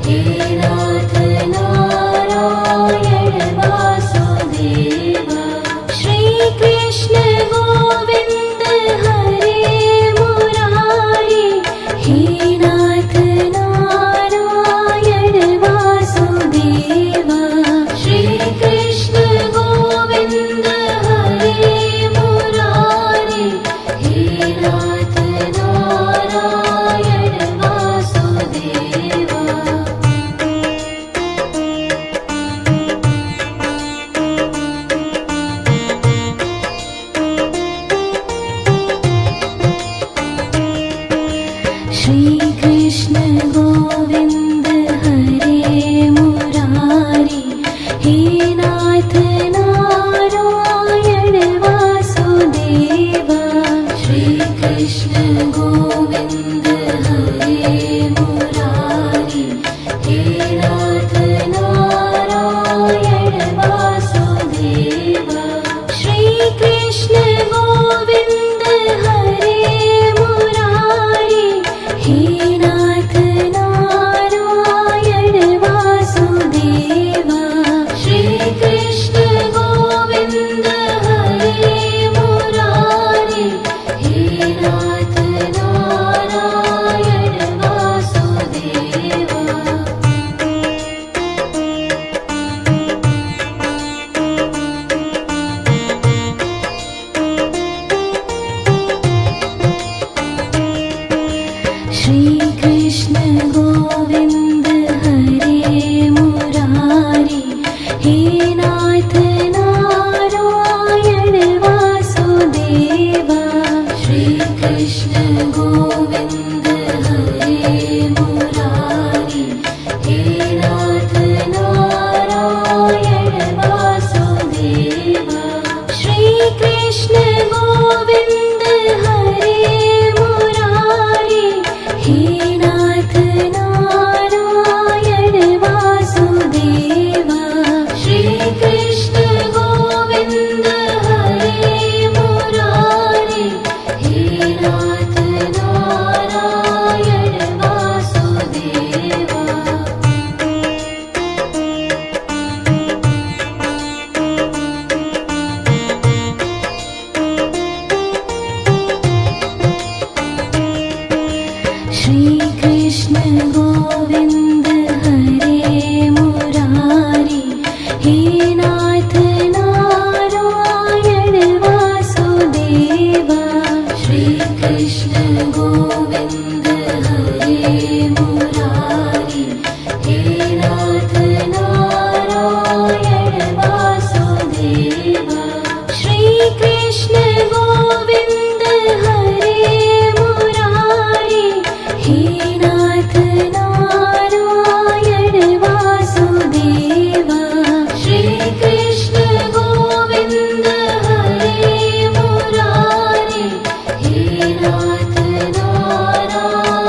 हे नाथ Narayan Vasudev. Shri Krishna Govind हरे Murari, हे नाथ Narayan Vasudev. Shri Krishna Govind हरे Murari, हे नाथ Narayan Vasudev. Shri Krishna Govind हरे Murari, हे नाथ Narayan Vasudev. Shri Krishna Govind हरे Murari, हे नाथ Narayan Vasudev. Shri Krishna Govind हरे Murari, हे नाथ Narayan Vasudev. Shri Krishna Govind हरे Murari, हे नाथ Narayan Vasudev. Shri Krishna Govind हरे Murari, हे नाथ Narayan Vasudev. Shri Krishna Govind हरे Murari, हे नाथ Narayan Vasudev. Shri Krishna Govind हरे Murari, हे नाथ Narayan Vasudev. Shri Krishna Govind हरे Murari, हे नाथ Narayan Vasudev. Shri Krishna Govind हरे Murari, हे नाथ Narayan Vasudev. Shri Krishna Govind हरे Murari, हे नाथ Narayan Vasudev. Shri Krishna Govind हरे Murari, हे नाथ Narayan Vasudev. Shri Krishna Govind हरे Murari, हे नाथ Narayan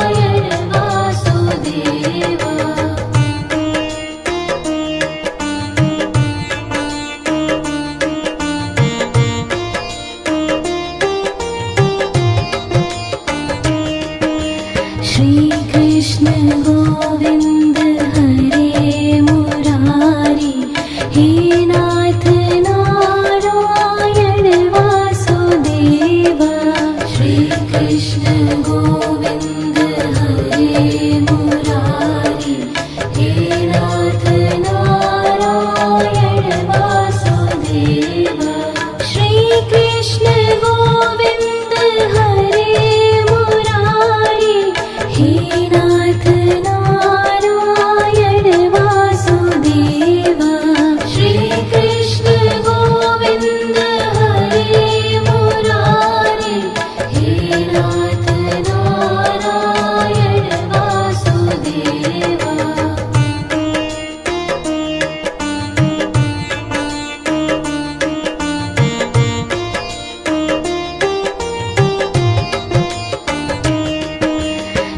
Vasudev. Shri Krishna Govind हरे Murari, हे नाथ Narayan Vasudev. Shri Krishna Govind हरे Murari, हे नाथ Narayan Vasudev. Shri Krishna Govind हरे Murari, हे नाथ Narayan Vasudev. Shri Krishna Govind हरे Murari, हे नाथ Narayan Vasudev.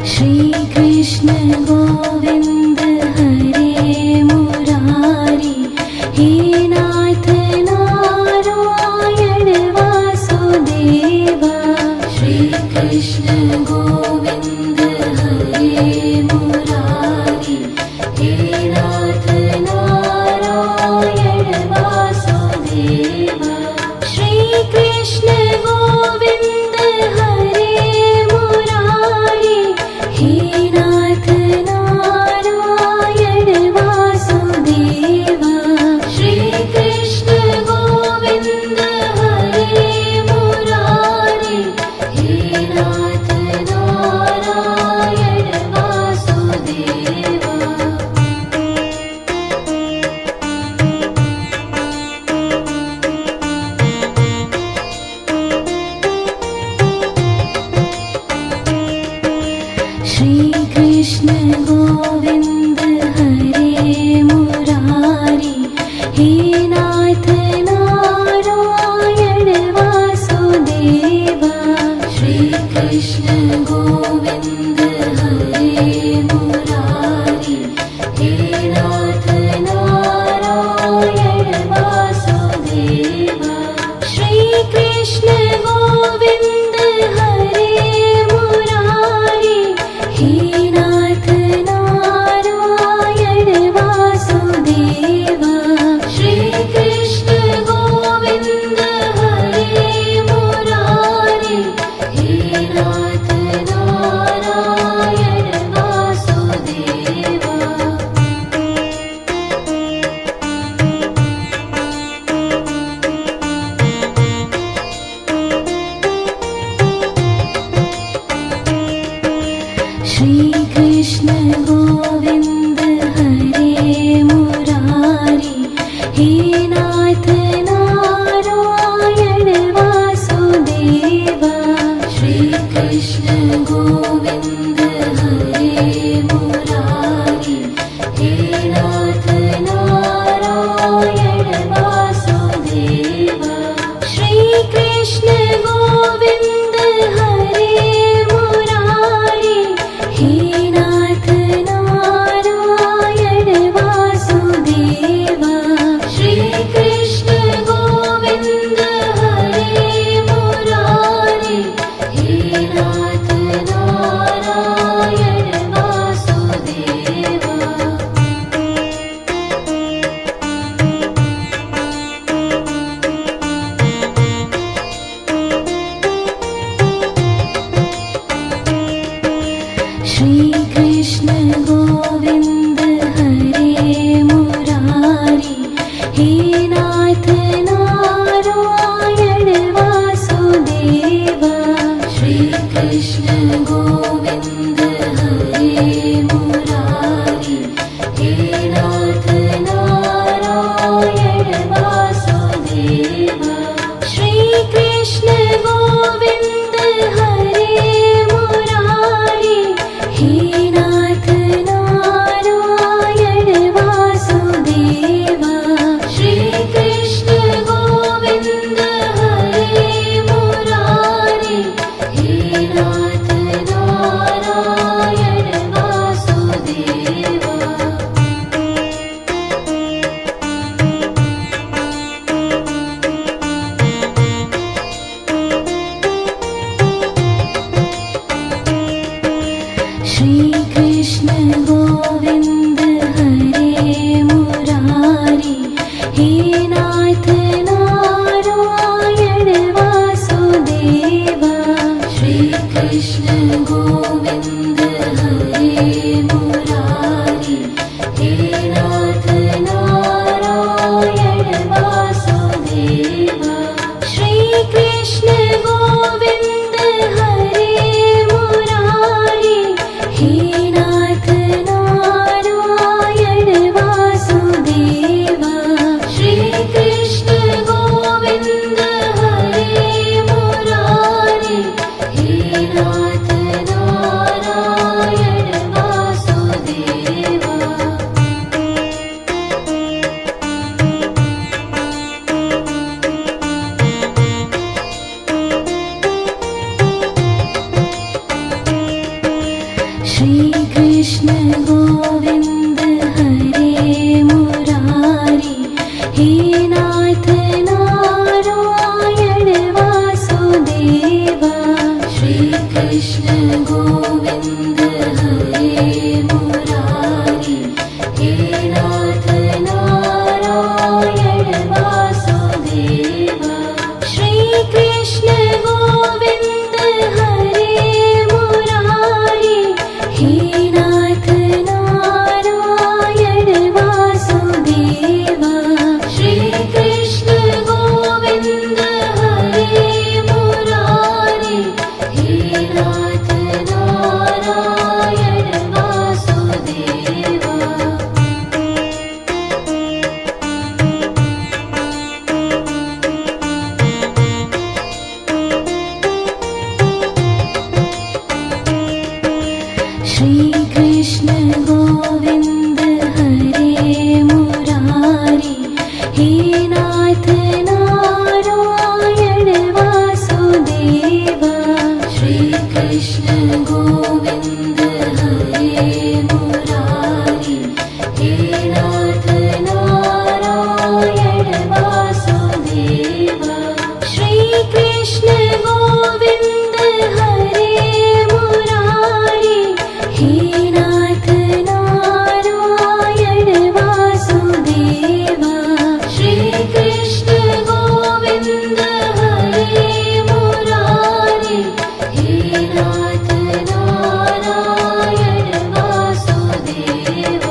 Shri Krishna Govind हरे Murari, हे नाथ Narayan Vasudev. Shri Krishna Govind हरे Murari, Govind हरे Murari, हे नाथ Narayan Vasudeva. Shri Krishna Govind हरे Murari, हे नाथ Narayan Vasudeva. Shri Krishna Govind हरे Murari, हे नाथ Narayan Vasudeva. Shri Krishna Govind हरे Murari, हे नाथ Narayan Vasudeva. Shri Krishna Govind हरे Murari, हे नाथ Narayan Vasudeva. Shri Krishna Govind हरे Murari, हे नाथ Narayan Vasudeva. Shri Krishna Govind हरे Murari, हे नाथ Narayan Vasudeva. Shri Krishna Govind हरे Murari, हे नाथ Narayan Vasudeva. Shri Krishna Govind हरे Murari, हे नाथ Narayan Vasudeva. Shri Krishna Govind हरे Murari, हे नाथ Narayan Vasudeva. Shri Krishna Govind हरे Murari, हे नाथ Narayan Vasudeva. Shri Krishna Govind हरे Murari, हे नाथ Narayan Vasudeva. Shri Krishna Govind हरे Murari, हे नाथ Narayan Vasudeva. Shri Krishna Govind हरे Murari, हे नाथ Narayan Vasudeva. Shri Krishna Govind हरे Murari, हे नाथ Narayan Govind हरे Murari, हे नाथ Narayan Vasudev. Shri Krishna Govind हरे Murari, हे नाथ Narayan Vasudev. Shri Krishna Govind हरे Murari, हे नाथ Narayan Vasudev. Shri Krishna Govind हरे Murari, हे नाथ Narayan Vasudev.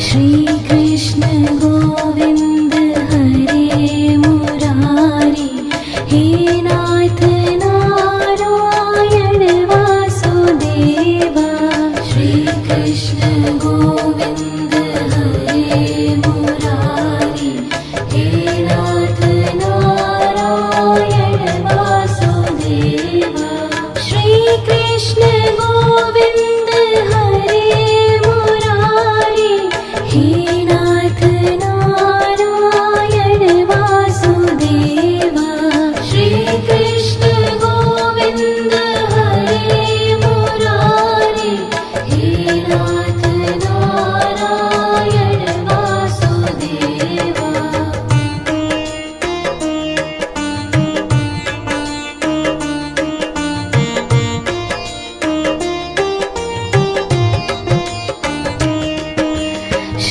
Shri Krishna Govind हरे Murari, हे नाथ Narayan Vasudev. Shri Krishna Govind हरे Murari, हे नाथ Narayan Vasudev. Shri Krishna Govind हरे Murari, हे नाथ Narayan Vasudev. Shri Krishna Govind हरे Murari, हे नाथ Narayan Vasudev.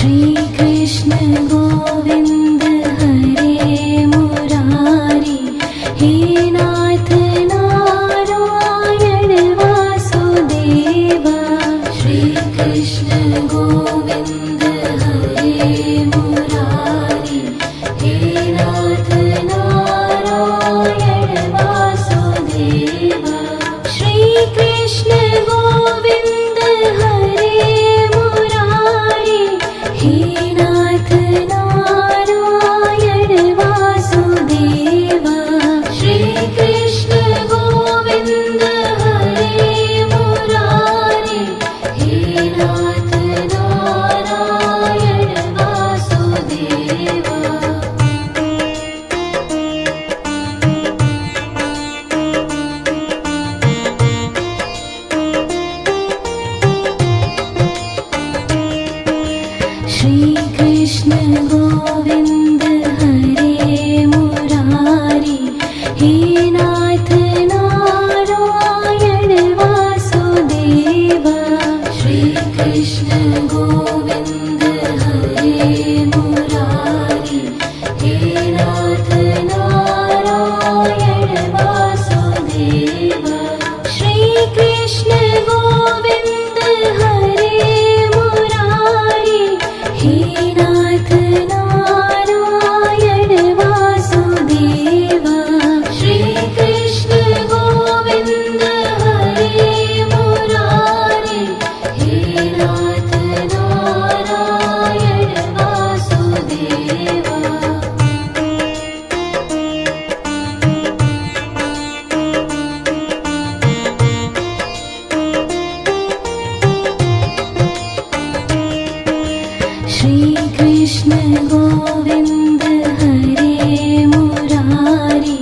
Shri Krishna Govind हरे Murari, हे नाथ Narayan Vasudev. Shri Krishna Govind हरे Murari, हे नाथ Narayan Vasudev. Shri Krishna Govind हरे Murari, हे नाथ Narayan Vasudev. Shri Krishna Govind हरे Murari, हे नाथ Narayan Vasudev. Shri Krishna Govind हरे Murari, हे नाथ Narayan Vasudev. Shri Krishna Govind हरे Murari, हे नाथ Narayan Vasudev. Shri Krishna Govind हरे Murari, हे नाथ Narayan Vasudev. Shri Krishna Govind हरे Murari, हे नाथ Narayan Vasudev. Shri Krishna Govind हरे Murari,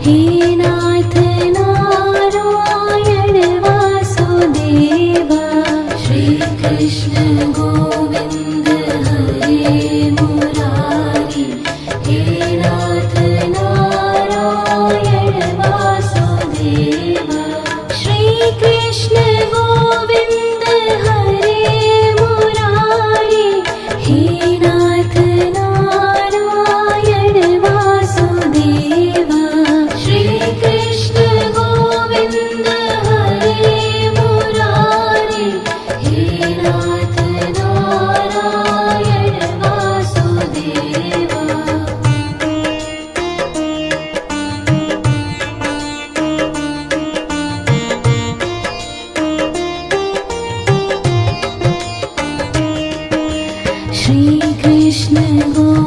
हे नाथ Narayan Vasudev. Shri Krishna Govind हरे Murari, हे नाथ Narayan Vasudev. Shri Krishna Govind हरे Murari, हे नाथ Narayan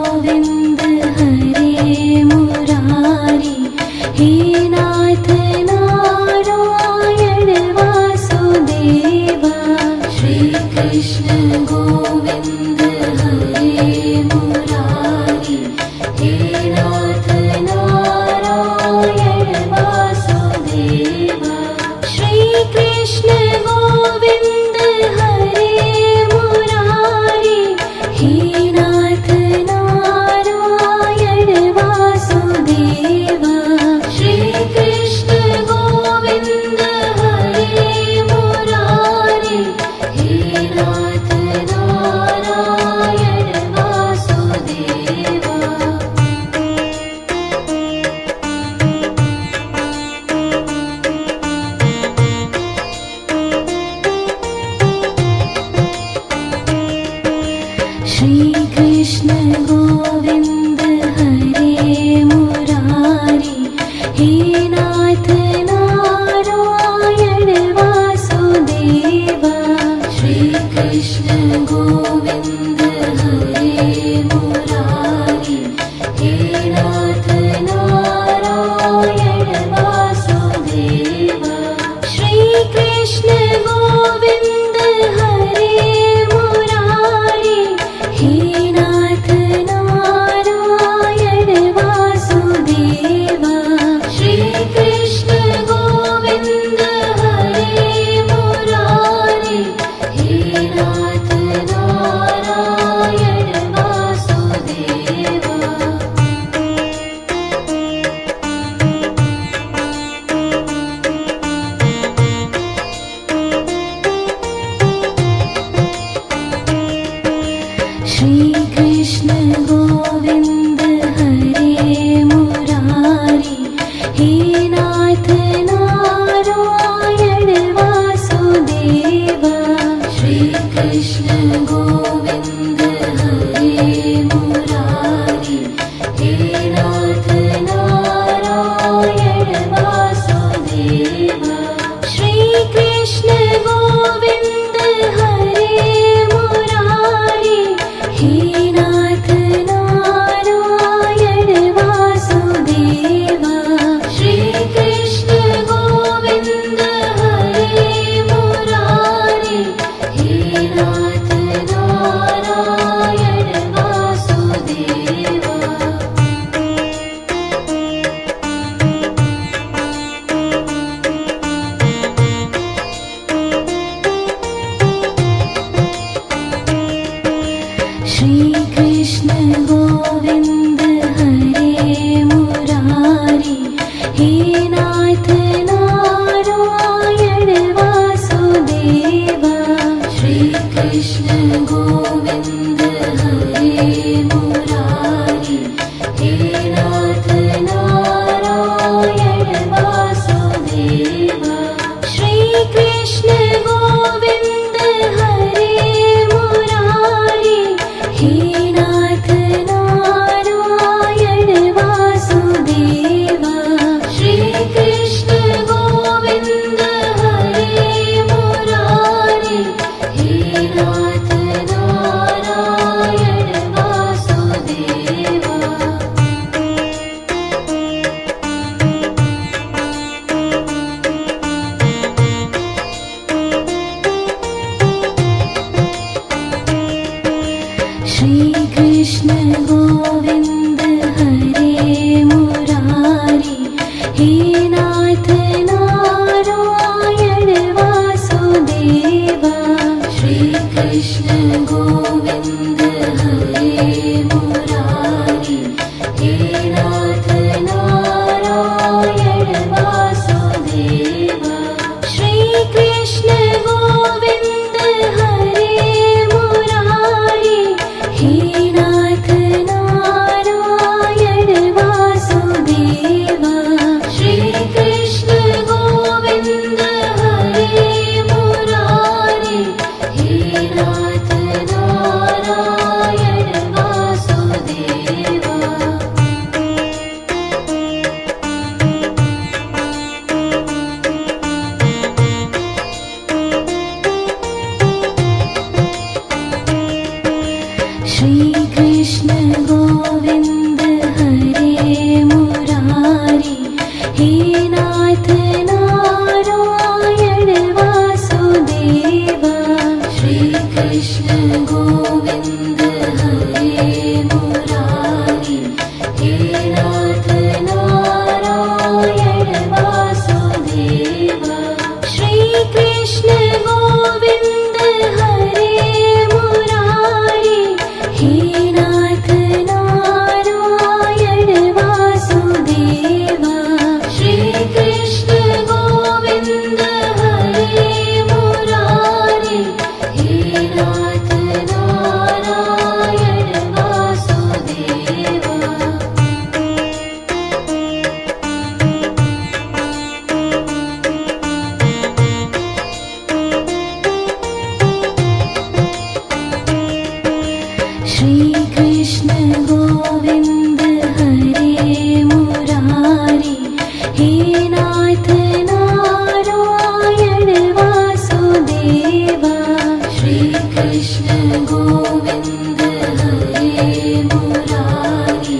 Govind हरे Murari, हे नाथ Narayan Vasudeva. Shri Krishna Govind हरे Murari, हे नाथ Narayan Vasudeva. Shri Krishna Govind हरे Murari, हे नाथ Narayan Vasudeva. Shri Krishna Govind हरे Murari, हे नाथ Narayan Vasudeva. Shri Krishna Govind हरे Murari, हे नाथ Narayan Vasudeva. Shri Krishna Govind हरे Murari, हे नाथ Narayan Vasudeva. Shri Krishna Govind हरे Murari, हे नाथ Narayan Vasudeva. Shri Krishna Govind हरे Murari, हे नाथ Narayan Vasudeva. Shri Krishna Govind हरे Murari, हे नाथ Narayan Vasudeva. Shri Krishna Govind हरे Murari, हे नाथ Narayan Vasudeva. Shri Krishna Govind हरे Murari, हे नाथ Narayan Vasudeva. Shri Krishna Govind हरे Murari, हे नाथ Narayan Vasudeva. Shri Krishna Govind हरे Murari, हे नाथ Narayan Vasudeva. Shri Krishna Govind हरे Murari, हे नाथ Narayan Vasudeva. Shri Krishna Govind हरे Murari, हे नाथ Narayan Govind हरे Murari हे नाथ Narayan Vasudeva Shrikrishna Govind हरे Murari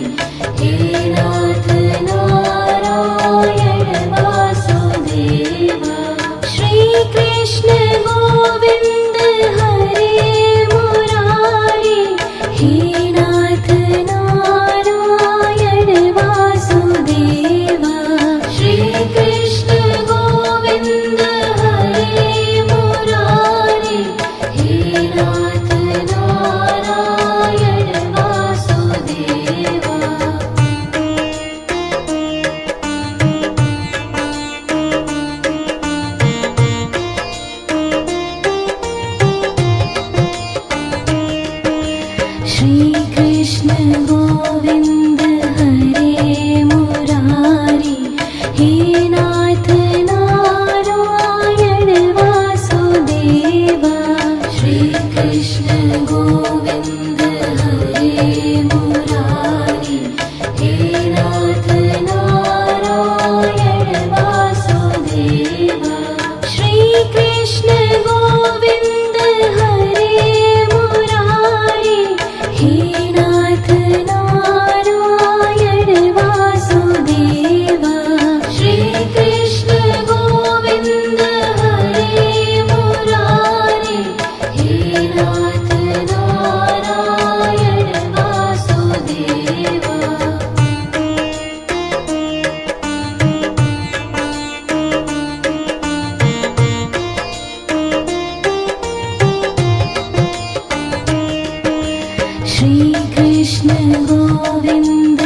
हे नाथ Narayan Vasudeva Shrikrishna Govind हरे Murari हे नाथ Narayan Vasudeva Shrikrishna Govind हरे Murari हे नाथ Narayan Vasudeva Shrikrishna Govind हरे Murari हे नाथ Narayan Vasudeva Shrikrishna Govind हरे Murari हे नाथ Narayan Vasudeva Shrikrishna Govind हरे Murari हे नाथ Narayan Vasudeva Shrikrishna Govind हरे Murari हे नाथ Narayan Vasudeva Shrikrishna Govind